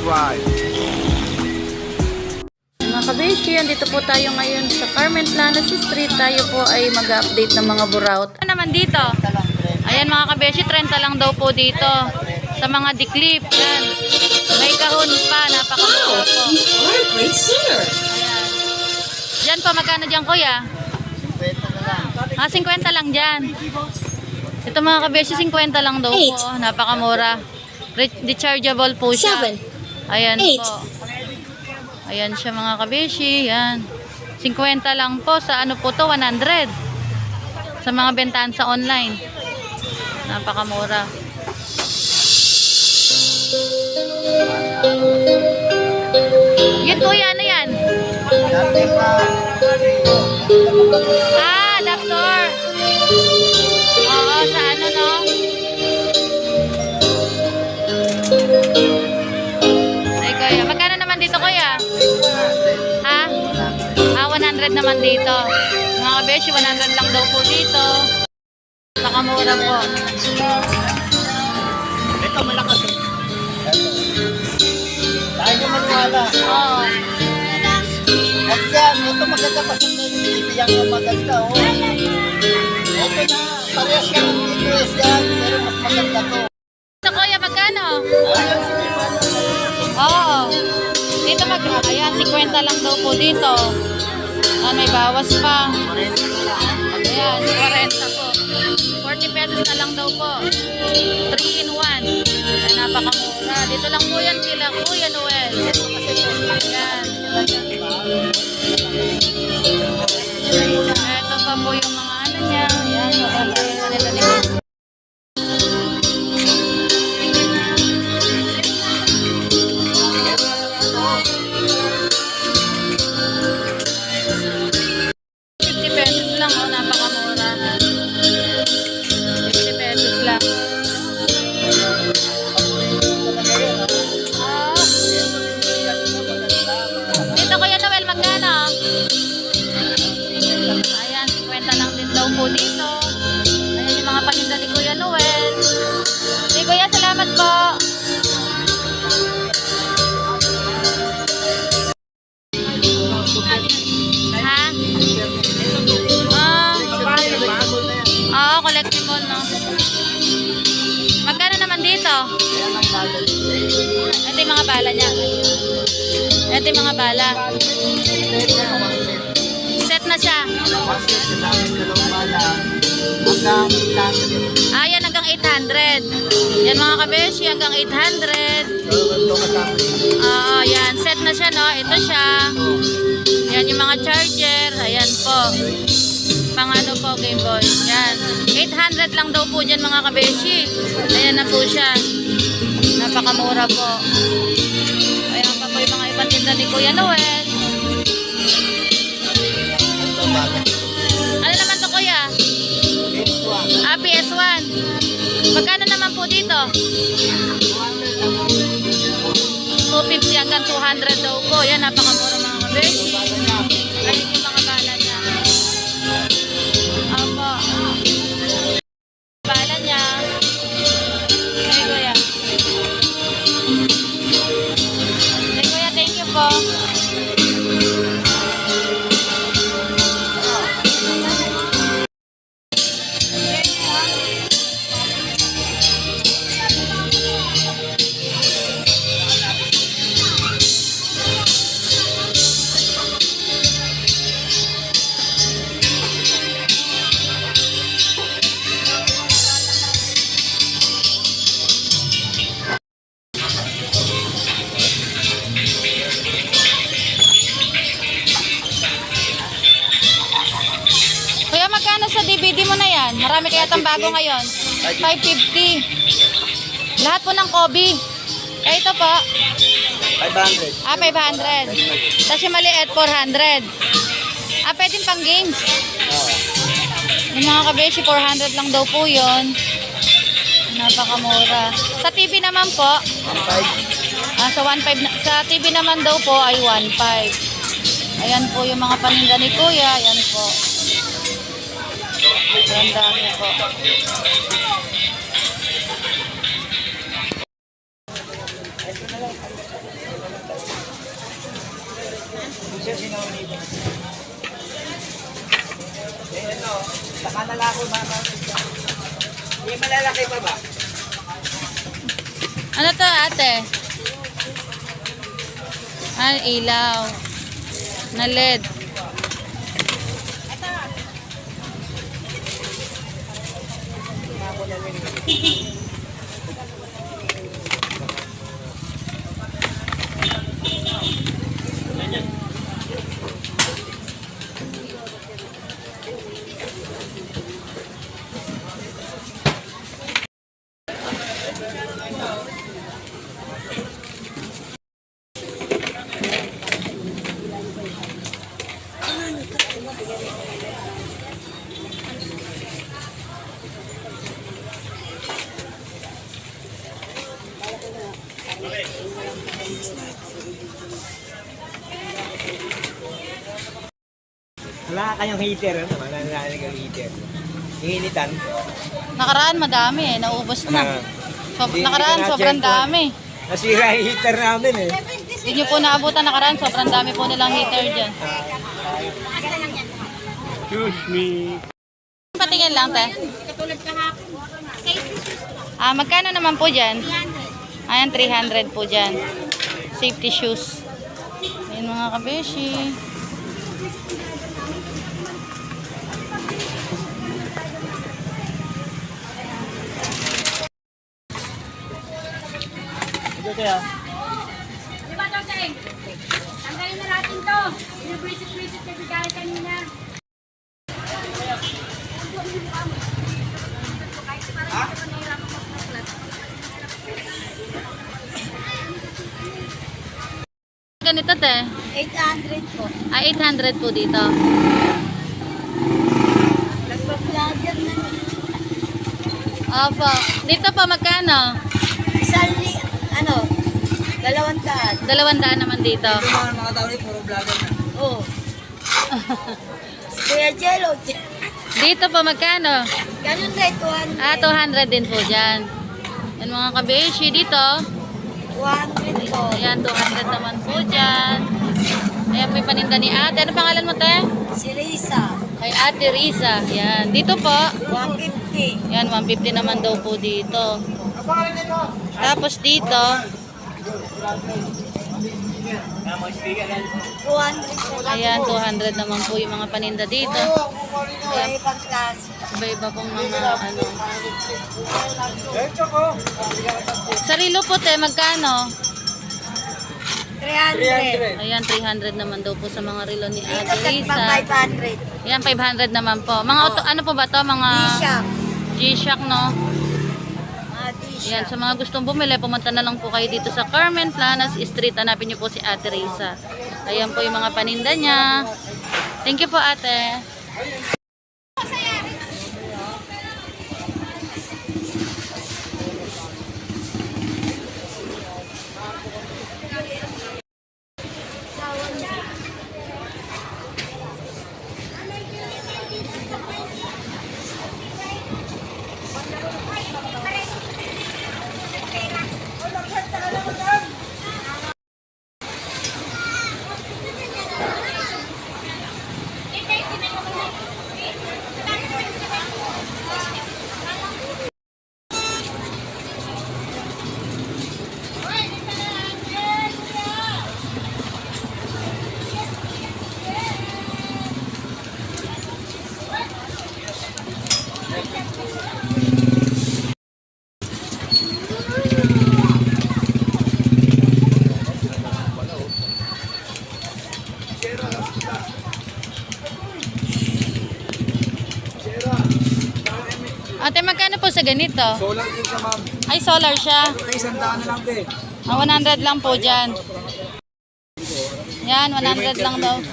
subscribe. Mga kabeshi, andito po tayo ngayon sa Carmen Planas Street. Tayo po ay mag-update ng mga buraut. Ano naman dito? Ayan mga kabeshi, 30 lang daw po dito. Sa mga diklip. Yan. May kahon pa, napakamura po. What a great singer! Ayan. Diyan po, magkano dyan kuya? 50 lang dyan. Ito mga kabeshi, 50 lang daw po. Napakamura. Rechargeable po siya. 7. Ayan 8. po. Ayan siya mga kabeshi. Yan. 50 lang po. Sa ano po to? 100. Sa mga bentahan sa online. Napakamura. Yun kuya, ano yan? Ah, adapter. Oo, sa ano no? Ay kuya, magkano naman dito kuya? Ha? Ah, 100 naman dito. Mga kabeshi, 100 lang daw po dito. Nakamura po. Ito malakas eh. Dahil naman wala. Oo. At yan, ito maganda pa sa bibigyan ko maganda. Oh. Ito na, parehas ka ng DQS yan, pero mas maganda to. Ito kuya, magkano? Ayaw sige pa. Oo. Dito ayan, 50 lang daw po dito. Ah, may bawas pa. Ayan, 40 po. 40 pesos na lang daw po. 3 in 1. Ay, napakamura. Dito lang po yan kila Kuya Noel. Ayan. Ito pa po yung mga ano niya. Ayan, maganda yung kanila nila. Lang, oh, napakamura. 50 pesos lang. Ah. Dito Kuya Noel, magkano? Ayan, 50 lang din daw po dito. Ayan yung mga paninda ni Kuya Noel. Hey Kuya, salamat po. Ha? Oo, collectible, no? Magkano naman dito? Ito yung mga bala niya. Ito yung mga bala. Set na siya. Ah, yan hanggang 800. Yan mga kabeshi, hanggang 800. Oo, yan. Set na siya, no? Ito siya. Yan yung mga charger. Ayan po. Pang ano po, Game Boy. Yan. 800 lang daw po dyan mga kabeshi. Ayan na po siya. Napakamura po. Ayan pa po yung mga ibang tinda ni Kuya Noel. Ano naman to Kuya? Ah, PS1. Magkano naman po dito? 250 hanggang 200 daw po. Yan, napakamura mga kabeshi. Ayan yung mga bala niya. Apa. Bala niya. Hey Kuya. Hey Kuya, thank you po. Kuya, magkano sa DVD mo na yan? Marami kaya tang bago ngayon. 550. Lahat po ng Kobe. Eh, ito po. 500. Ah, 500. Tapos yung maliit, 400. Ah, pwedeng pang games. Yung mga kabeshi, 400 lang daw po yun. Napakamura. Sa TV naman po, 1.5. sa 1.5 sa TV naman daw po ay 1.5. Ayan po yung mga paninda ni Kuya. Ayan po. Ang dami po. Ito na lang. Siya sinunod. Ito, saka na lang ako mga. Hindi malalaki pa ba? Ano to ate? Ah, ilaw. Na LED. Wala kayong heater, ano? Wala kayong heater. Hinitan. Nakaraan madami eh, naubos na. Nakaraan Hindi ko sobrang na-check dami. Nasira yung heater namin eh. Hindi nyo po naabutan nakaraan, sobrang dami po nilang heater dyan. Excuse me. Patingin lang, te. Ah, magkano naman po dyan? Ayan, 300 po dyan. Safety shoes. Ayan mga kabeshi. Ito kaya. Diba, Toseng? Tanggalin na natin to. Binibrisit-brisit na bigay kanina. Ganito, te. 800 po. Ah, 800 po dito. Nagpa-vlogger na. Opo. Dito po, magkano? Ano, 200. 200 naman dito. Mga tao rin, puro vlogger na. Oo. Kuya Jello. Dito po, magkano? Ganun rin, 200. Ah, 200 din po dyan. Yan mga kabeshi dito. 200 po. Ayan, 200 naman po dyan. Ayan po yung paninda ni ate. Ano pangalan mo, te? Si Risa. Kay ate Risa. Yan. Dito po. 150. Yan, 150 naman daw po dito. Tapos dito, 200 po lang ayan, po. 200 naman po yung mga paninda dito. Kaya ibang klase. Iba-iba pong mga ano. Sa relo po, te, magkano? 300. Ayan, 300 naman daw po sa mga relo ni Dito ate sa Risa. 500. Ayan, 500 naman po. Mga ano po ba to? Mga T-Shock. G-Shock, no? Mga T-Shock. Ayan, sa mga gustong bumili, pumunta na lang po kayo dito sa Carmen Planas Street. Hanapin niyo po si Ate Risa. Ayan po yung mga paninda niya. Thank you po, ate. Ate, magkano po sa ganito? Solar din siya, ma'am. Ay, solar siya. Ay, 100 na lang din. Ah, 100 lang po dyan. Yan, 100 lang daw.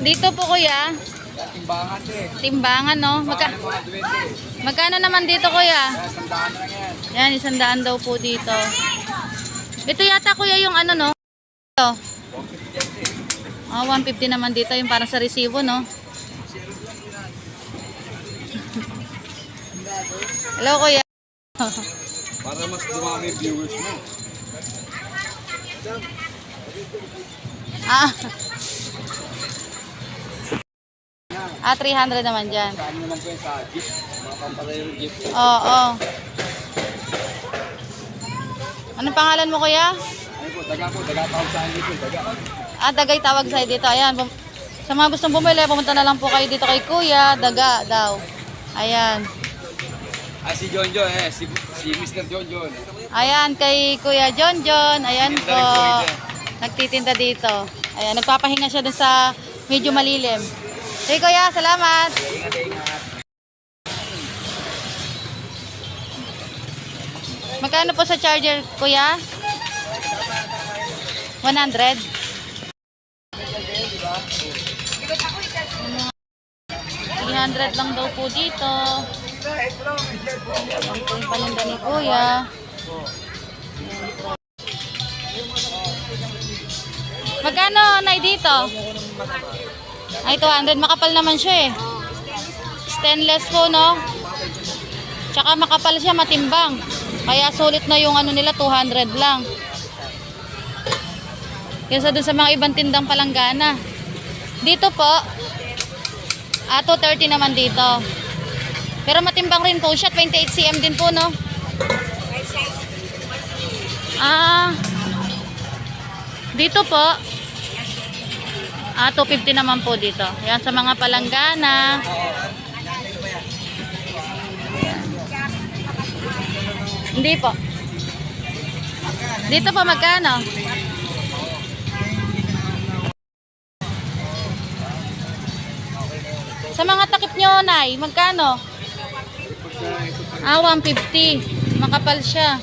Dito po, kuya. Timbangan din. Timbangan, no? Mga 20. Magkano naman dito, kuya? 100 na lang yan. Yan, 100 daw po dito. Ito yata, kuya, yung ano, no? Ito. Ah, 150 naman dito, yung parang sa resibo, no? Hello, kuya. Para mas dumami viewers mo. Ah. 300 naman dyan. Saan naman po yung sa jeep? Mga pampalay yung jeep. Oo. Anong pangalan mo, kuya? Ayun po, daga tawag sa akin dito. Daga. Dagay tawag sa'yo dito. Ayan. Sa mga gustong bumili, pumunta na lang po kayo dito kay kuya. Daga daw. Ayan. Si John si Mr. John. Ayan, kay Kuya John John. Ayan Tinda po. rin po ito. Nagtitinda dito. Ayan, nagpapahinga siya dun sa medyo malilim. Hey, kuya, salamat. Magkano po sa charger, kuya? 100? 300 lang daw po dito. Ang po yung paninda ni kuya. Magkano na dito? Ay, 200. Makapal naman siya eh. Stainless po, no? Tsaka makapal siya, matimbang. Kaya sulit na yung ano nila, 200 lang. Kaysa dun sa mga ibang tindang palanggana. Dito po, 230 naman dito. Pero matimbang rin po siya, 28 cm din po, no? Dito po, 250 naman po dito. Yan sa mga palanggana. Hindi po. Dito po magkano? Sa mga takip nyo, Nay, magkano? 150. Makapal siya.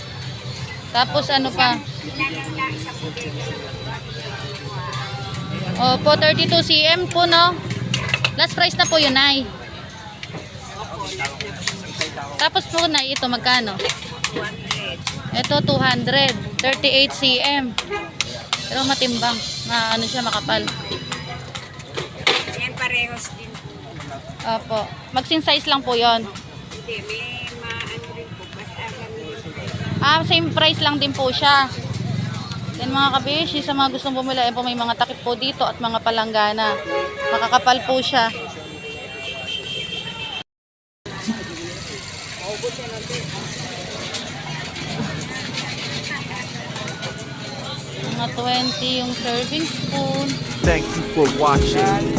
Tapos ano pa? Opo, 32 cm po, no? Last price na po yun, Nay. Tapos po, Nay, ito magkano? Ito, 200. 38 cm. Pero matimbang. Ano siya, makapal. Yan parehos din. Opo. Mag-sin size lang po yon. Hindi, may maano rin po. Basta Same price lang din po siya. Yan mga kabeshi, sa mga gustong bumili, po may mga takip po dito at mga palanggana. Makakapal po siya. Mga 20 yung serving spoon. Thank you for watching.